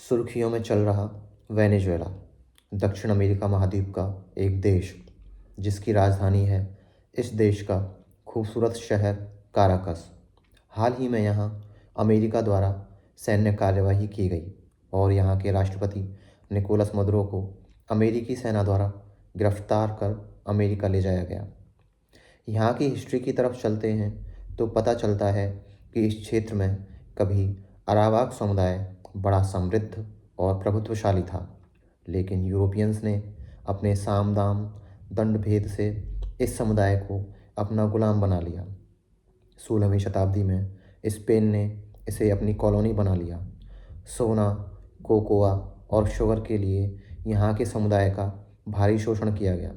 सुर्खियों में चल रहा वेनेजुएला, दक्षिण अमेरिका महाद्वीप का एक देश जिसकी राजधानी है इस देश का खूबसूरत शहर काराकस। हाल ही में यहाँ अमेरिका द्वारा सैन्य कार्यवाही की गई और यहाँ के राष्ट्रपति निकोलस मदुरो को अमेरिकी सेना द्वारा गिरफ्तार कर अमेरिका ले जाया गया। यहाँ की हिस्ट्री की तरफ चलते हैं तो पता चलता है कि इस क्षेत्र में कभी अरावाक समुदाय बड़ा समृद्ध और प्रभुत्वशाली था, लेकिन यूरोपियंस ने अपने साम दाम दंड भेद से इस समुदाय को अपना गुलाम बना लिया। 16वीं शताब्दी में स्पेन ने इसे अपनी कॉलोनी बना लिया। सोना, कोकोआ और शुगर के लिए यहाँ के समुदाय का भारी शोषण किया गया।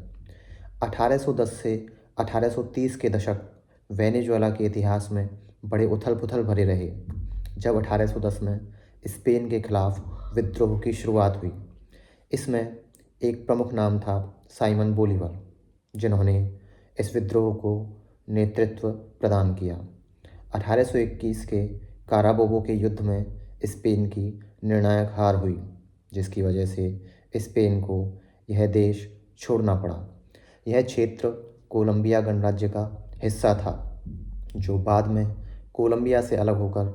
1810 से 1830 के दशक वेनेजुएला के इतिहास में बड़े उथल पुथल भरे रहे, जब 1810 में स्पेन के खिलाफ विद्रोह की शुरुआत हुई। इसमें एक प्रमुख नाम था साइमन बोलीवर, जिन्होंने इस विद्रोह को नेतृत्व प्रदान किया। 1821 के काराबोगो के युद्ध में स्पेन की निर्णायक हार हुई, जिसकी वजह से स्पेन को यह देश छोड़ना पड़ा। यह क्षेत्र कोलंबिया गणराज्य का हिस्सा था, जो बाद में कोलंबिया से अलग होकर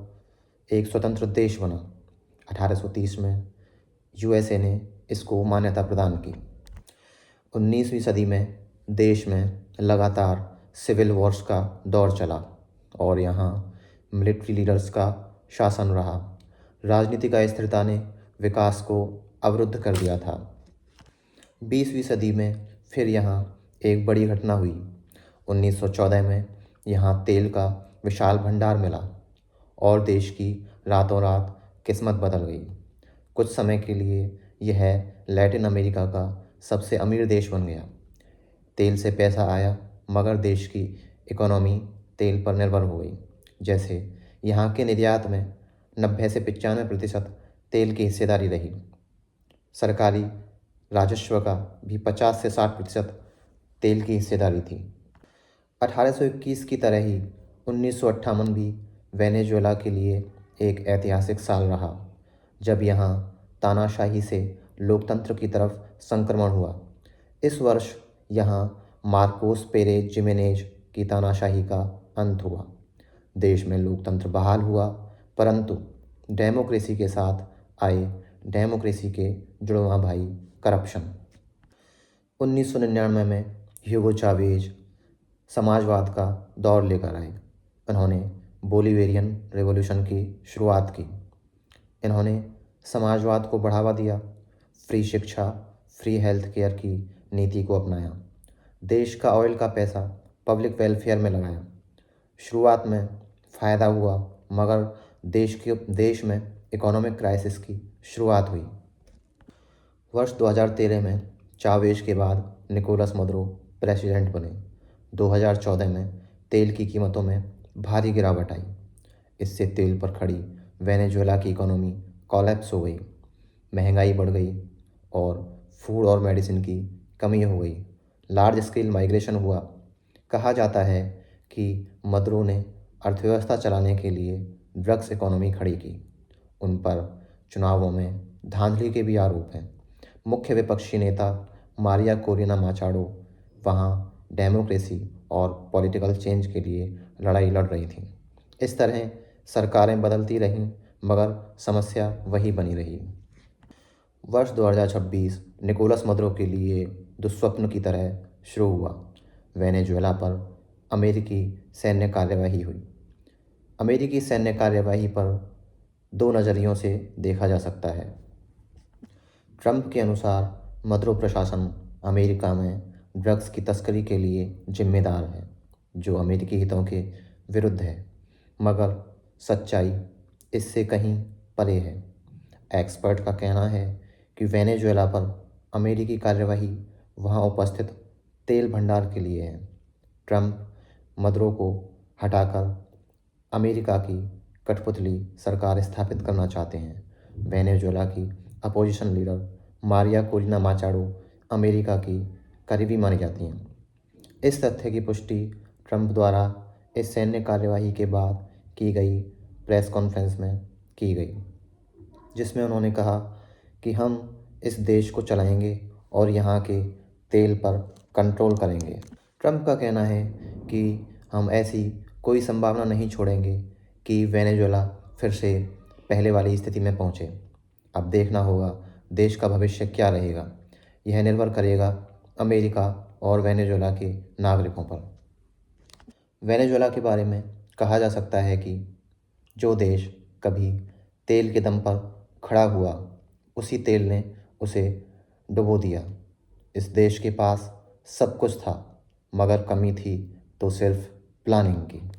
एक स्वतंत्र देश बना। 1830 में यूएसए ने इसको मान्यता प्रदान की। 19वीं सदी में देश में लगातार सिविल वॉर्स का दौर चला और यहाँ मिलिट्री लीडर्स का शासन रहा। राजनीतिक अस्थिरता ने विकास को अवरुद्ध कर दिया था। 20वीं सदी में फिर यहाँ एक बड़ी घटना हुई। 1914 में यहाँ तेल का विशाल भंडार मिला और देश की रातों रात किस्मत बदल गई। कुछ समय के लिए यह लैटिन अमेरिका का सबसे अमीर देश बन गया। तेल से पैसा आया, मगर देश की इकोनॉमी तेल पर निर्भर हो गई। जैसे यहाँ के निर्यात में 90 से 95% तेल की हिस्सेदारी रही। सरकारी राजस्व का भी 50 से 60% तेल की हिस्सेदारी थी। 1821 की तरह ही 1958 भी वेनेजुएला के लिए एक ऐतिहासिक साल रहा, जब यहाँ तानाशाही से लोकतंत्र की तरफ संक्रमण हुआ। इस वर्ष यहाँ मार्कोस पेरेज जिमेनेज की तानाशाही का अंत हुआ। देश में लोकतंत्र बहाल हुआ, परंतु डेमोक्रेसी के साथ आए डेमोक्रेसी के जुड़वां भाई करप्शन। 1999 में ह्यूगो चावेज समाजवाद का दौर लेकर आए। इन्होंने बोलिवेरियन रेवोल्यूशन की शुरुआत की। इन्होंने समाजवाद को बढ़ावा दिया, फ्री शिक्षा, फ्री हेल्थ केयर की नीति को अपनाया, देश का ऑयल का पैसा पब्लिक वेलफेयर में लगाया। शुरुआत में फ़ायदा हुआ, मगर देश में इकोनॉमिक क्राइसिस की शुरुआत हुई। वर्ष 2013 में चावेज के बाद निकोलस मदुरो प्रेसिडेंट बने। 2014 में तेल की कीमतों में भारी गिरावट आई। इससे तेल पर खड़ी वेनेजुएला की इकोनॉमी कोलैप्स हो गई, महंगाई बढ़ गई और फूड और मेडिसिन की कमी हो गई। लार्ज स्केल माइग्रेशन हुआ। कहा जाता है कि मदुरो ने अर्थव्यवस्था चलाने के लिए ड्रग्स इकोनॉमी खड़ी की। उन पर चुनावों में धांधली के भी आरोप हैं। मुख्य विपक्षी नेता मारिया कोरिना माचाडो वहाँ डेमोक्रेसी और पॉलिटिकल चेंज के लिए लड़ाई लड़ रही थी। इस तरह सरकारें बदलती रहीं, मगर समस्या वही बनी रही। वर्ष 2026 निकोलस मदुरो के लिए दुस्वप्न की तरह शुरू हुआ। वेनेजुएला पर अमेरिकी सैन्य कार्यवाही हुई। अमेरिकी सैन्य कार्यवाही पर दो नज़रियों से देखा जा सकता है। ट्रंप के अनुसार मदुरो प्रशासन अमेरिका में ड्रग्स की तस्करी के लिए जिम्मेदार है, जो अमेरिकी हितों के विरुद्ध है, मगर सच्चाई इससे कहीं परे है। एक्सपर्ट का कहना है कि वेनेजुएला पर अमेरिकी कार्यवाही वहां उपस्थित तेल भंडार के लिए है। ट्रंप मदुरो को हटाकर अमेरिका की कठपुतली सरकार स्थापित करना चाहते हैं। वेनेजुएला की opposition leader Maria Corina Machado America की करीबी मानी जाती हैं। इस तथ्य की पुष्टि ट्रंप द्वारा इस सैन्य कार्यवाही के बाद की गई प्रेस कॉन्फ्रेंस में की गई। जिसमें उन्होंने कहा कि हम इस देश को चलाएंगे और यहाँ के तेल पर कंट्रोल करेंगे। ट्रंप का कहना है कि हम ऐसी कोई संभावना नहीं छोड़ेंगे कि वेनेजुएला फिर से पहले वाली स्थिति में पहुँचे। अब देखना होगा देश का भविष्य क्या रहेगा। यह निर्भर करेगा अमेरिका और वेनेजुएला के नागरिकों पर। वेनेजुएला के बारे में कहा जा सकता है कि जो देश कभी तेल के दम पर खड़ा हुआ, उसी तेल ने उसे डुबो दिया। इस देश के पास सब कुछ था, मगर कमी थी तो सिर्फ प्लानिंग की।